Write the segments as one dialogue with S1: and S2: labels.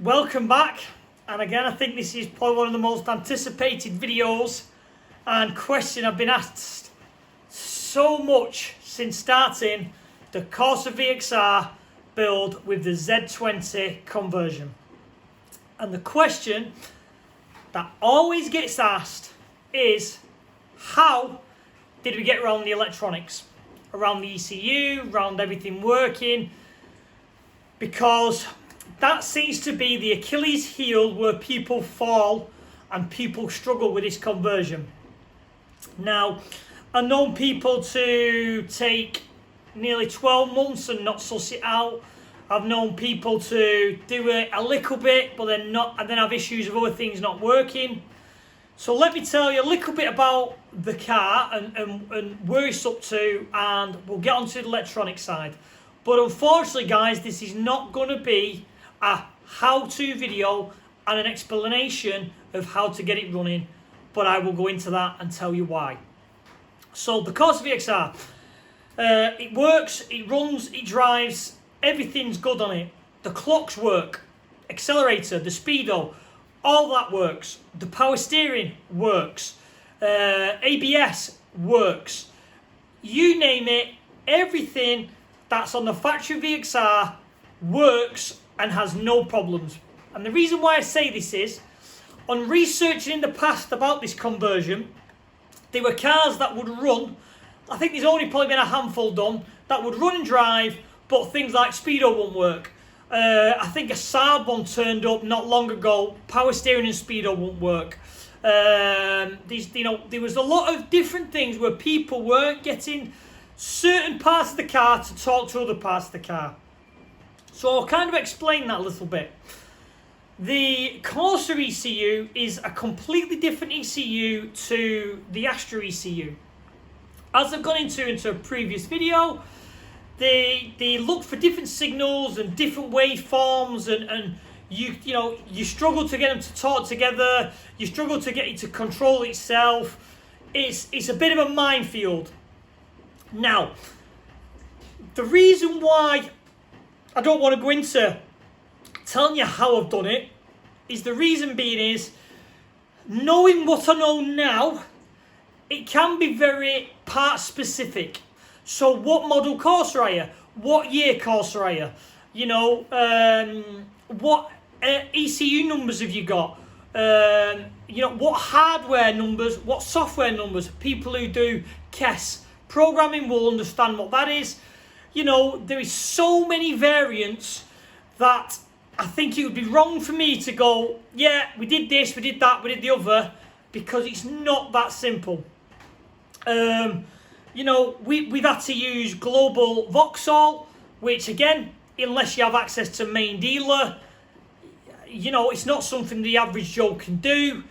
S1: Welcome back, and again I think this is probably one of the most anticipated videos and question I've been asked so much since starting the Corsa VXR build with the Z20 conversion. And the question that always gets asked is, how did we get around the electronics, around the ECU, around everything working? Because that seems to be the Achilles heel where people fall and people struggle with this conversion. Now, I've known people to take nearly 12 months and not suss it out. I've known people to do it a little bit, but then not, and then have issues with other things not working. So let me tell you a little bit about the car and where it's up to, and we'll get onto the electronic side. But unfortunately, guys, this is not going to be a how-to video and an explanation of how to get it running, but I will go into that and tell you why. So the Corsa VXR, it works, it runs, it drives, everything's good on it. The clocks work, accelerator, the speedo, all that works. The power steering works, ABS works. You name it, everything that's on the factory VXR works and has no problems. And the reason why I say this is, on researching in the past about this conversion, there were cars that would run, I think there's only probably been a handful done, that would run and drive, but things like speedo won't work. I think a Saab one turned up not long ago, power steering and speedo won't work. There was a lot of different things where people weren't getting certain parts of the car to talk to other parts of the car. So I'll kind of explain that a little bit. The Corsa ECU is a completely different ECU to the Astra ECU. As I've gone into a previous video, they look for different signals and different waveforms, and you struggle to get them to talk together. You struggle to get it to control itself. It's a bit of a minefield. Now, the reason why I don't want to go into telling you how I've done it is, the reason being is, knowing what I know now, it can be very part specific. So what model Corsa are you? What year Corsa are you? You know, what ECU numbers have you got? What hardware numbers, what software numbers? People who do KES programming will understand what that is. You know, there is so many variants that I think it would be wrong for me to go, yeah, we did this, we did that, we did the other, because it's not that simple. We've had to use global Vauxhall, which again, unless you have access to main dealer, it's not something the average Joe can do.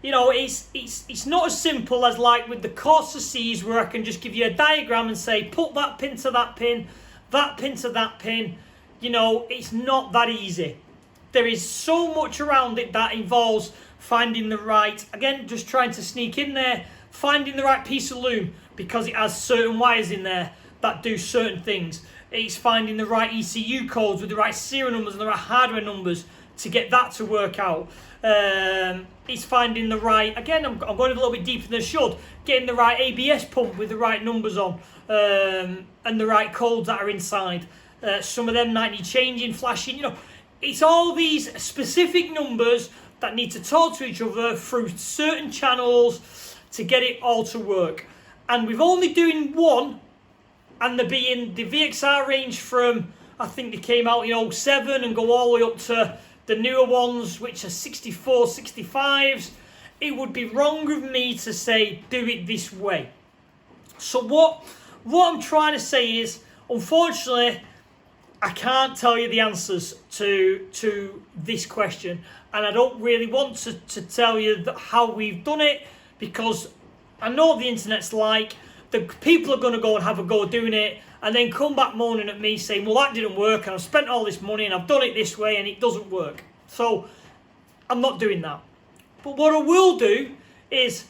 S1: It's not as simple as like with the Corsa Cs, where I can just give you a diagram and say, put that pin to that pin to that pin. It's not that easy. There is so much around it that involves finding the right, again, just trying to sneak in there, finding the right piece of loom, because it has certain wires in there that do certain things. It's finding the right ECU codes with the right serial numbers and the right hardware numbers to get that to work out. It's finding the right, again, I'm going a little bit deeper than I should, getting the right ABS pump with the right numbers on, and the right codes that are inside. Some of them might need changing, flashing, it's all these specific numbers that need to talk to each other through certain channels to get it all to work. And we've only doing one, and they're being the VXR range from, I think they came out in 07 and go all the way up to the newer ones, which are 64, 65s. It would be wrong of me to say, do it this way. So what I'm trying to say is, unfortunately, I can't tell you the answers to this question. And I don't really want to tell you how we've done it, because I know what the internet's like. The people are going to go and have a go doing it, and then come back moaning at me saying, well, that didn't work, and I've spent all this money and I've done it this way and it doesn't work. So I'm not doing that. But what I will do is,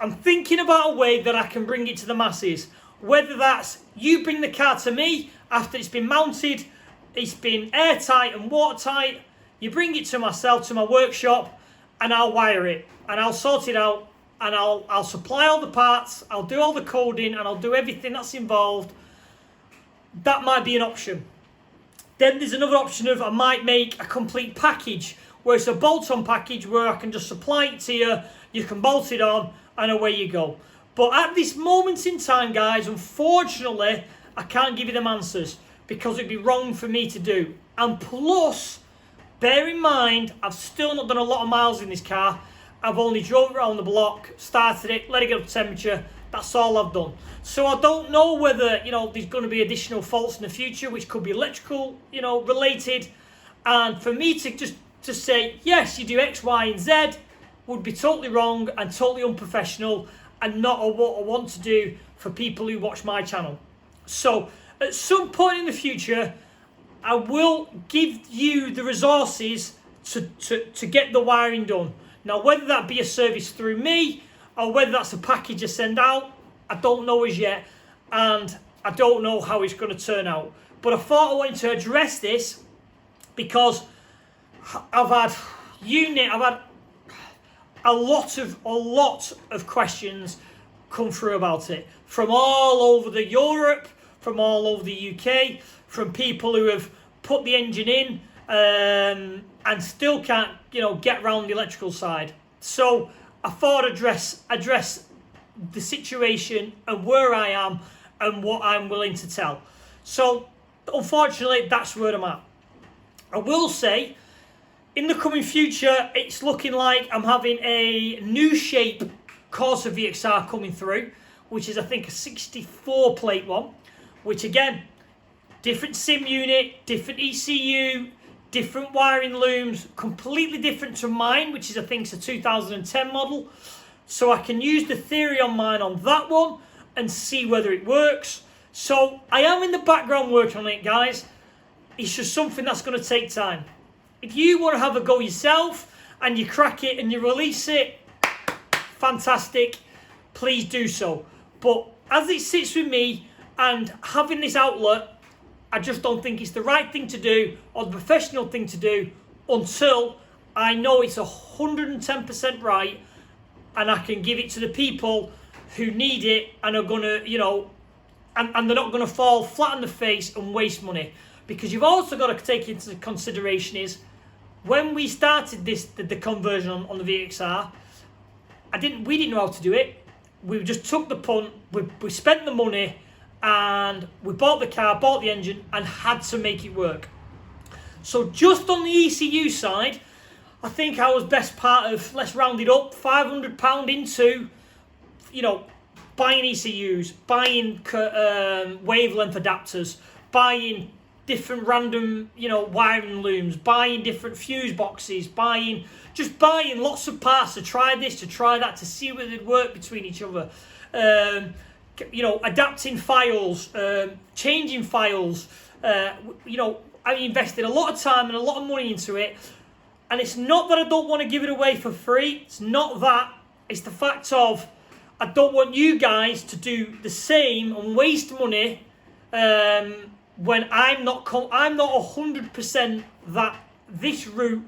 S1: I'm thinking about a way that I can bring it to the masses. Whether that's you bring the car to me after it's been mounted it's been airtight and watertight. You bring it to myself, to my workshop, and I'll wire it, and I'll sort it out, and I'll supply all the parts, I'll do all the coding, and I'll do everything that's involved. That might be an option. Then there's another option of I might make a complete package, where it's a bolt-on package where I can just supply it to you, you can bolt it on, and away you go. But at this moment in time, guys, unfortunately, I can't give you them answers because it'd be wrong for me to do. And plus, bear in mind, I've still not done a lot of miles in this car. I've only drove around the block, started it, let it get up to temperature. That's all I've done. So I don't know whether, you know, there's going to be additional faults in the future, which could be electrical, you know, related. And for me to just say, yes, you do X, Y, and Z would be totally wrong and totally unprofessional and not what I want to do for people who watch my channel. So at some point in the future, I will give you the resources to get the wiring done. Now, whether that be a service through me or whether that's a package I send out, I don't know as yet, and I don't know how it's going to turn out. But I thought I wanted to address this because I've had a lot of questions come through about it from all over the Europe, from all over the UK, from people who have put the engine in and still can't, you know, get around the electrical side. So I thought I'd address the situation and where I am and what I'm willing to tell. So unfortunately, that's where I'm at. I will say, in the coming future, it's looking like I'm having a new shape Corsa VXR coming through, which is, I think, a 64 plate one, which again, different sim unit, different ECU, different wiring looms, completely different to mine, which is, I think, it's a 2010 model. So I can use the theory on mine on that one and see whether it works. So I am in the background working on it, guys. It's just something that's going to take time. If you want to have a go yourself and you crack it and you release it, fantastic, please do so. But as it sits with me and having this outlet, I just don't think it's the right thing to do or the professional thing to do until I know it's 110% right and I can give it to the people who need it and are going to, you know, and they're not going to fall flat on the face and waste money. Because you've also got to take into consideration is, when we started the conversion on the VXR, we didn't know how to do it. We just took the punt, we spent the money, and we bought the car, bought the engine, and had to make it work. So just on the ECU side, I think I was best part of, let's round it up, £500 into, you know, buying ECUs, buying wavelength adapters, buying different random, you know, wiring looms, buying different fuse boxes, buying lots of parts to try this, to try that, to see whether they'd work between each other. You know, adapting files, changing files. You know, I invested a lot of time and a lot of money into it. And it's not that I don't want to give it away for free. It's not that. It's the fact of, I don't want you guys to do the same and waste money when I'm not 100% that this route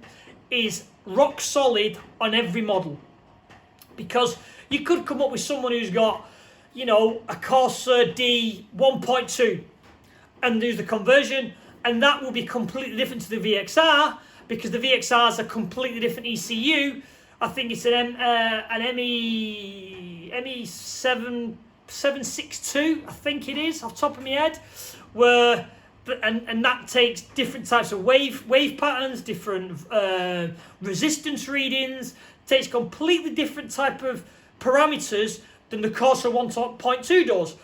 S1: is rock solid on every model. Because you could come up with someone who's got, you know, a Corsa D 1.2 and do the conversion, and that will be completely different to the VXR, because the VXR is a completely different ECU. I think it's an ME762, I think it is, off the top of my head, where and that takes different types of wave patterns, different resistance readings, takes completely different type of parameters than the Corsa 1.2 does.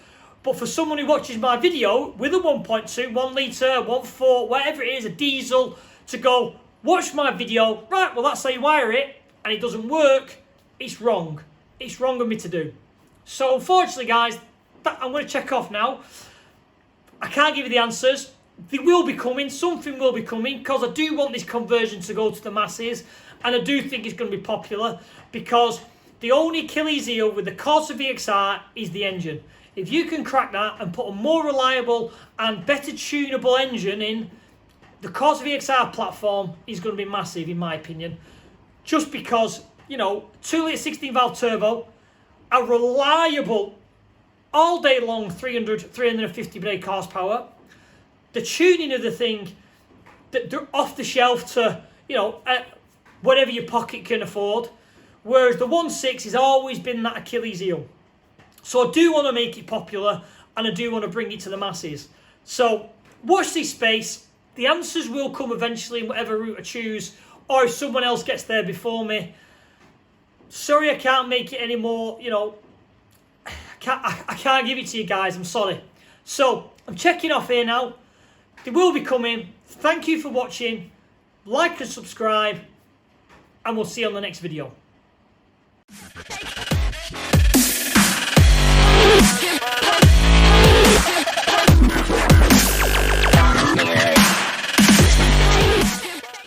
S1: But for someone who watches my video with a 1.2, 1 litre, 1.4, whatever it is, a diesel, to go, watch my video, right, well, that's how you wire it, and it doesn't work, it's wrong. It's wrong of me to do. So, unfortunately, guys, I'm going to check off now. I can't give you the answers. They will be coming. Something will be coming, because I do want this conversion to go to the masses, and I do think it's going to be popular, because the only Achilles heel with the Corsa VXR is the engine. If you can crack that and put a more reliable and better tunable engine in, the Corsa VXR platform is going to be massive in my opinion, just because, you know, 2-litre 16 valve turbo, a reliable all day long 350 brake horsepower, the tuning of the thing, they're off the shelf to, you know, whatever your pocket can afford, whereas the 1.6 has always been that Achilles heel. So I do want to make it popular, and I do want to bring it to the masses. So watch this space. The answers will come eventually in whatever route I choose, or if someone else gets there before me. Sorry I can't make it anymore, you know, I can't give it to you guys, I'm sorry. So I'm checking off here now. They will be coming. Thank you for watching. Like and subscribe, and we'll see you on the next video.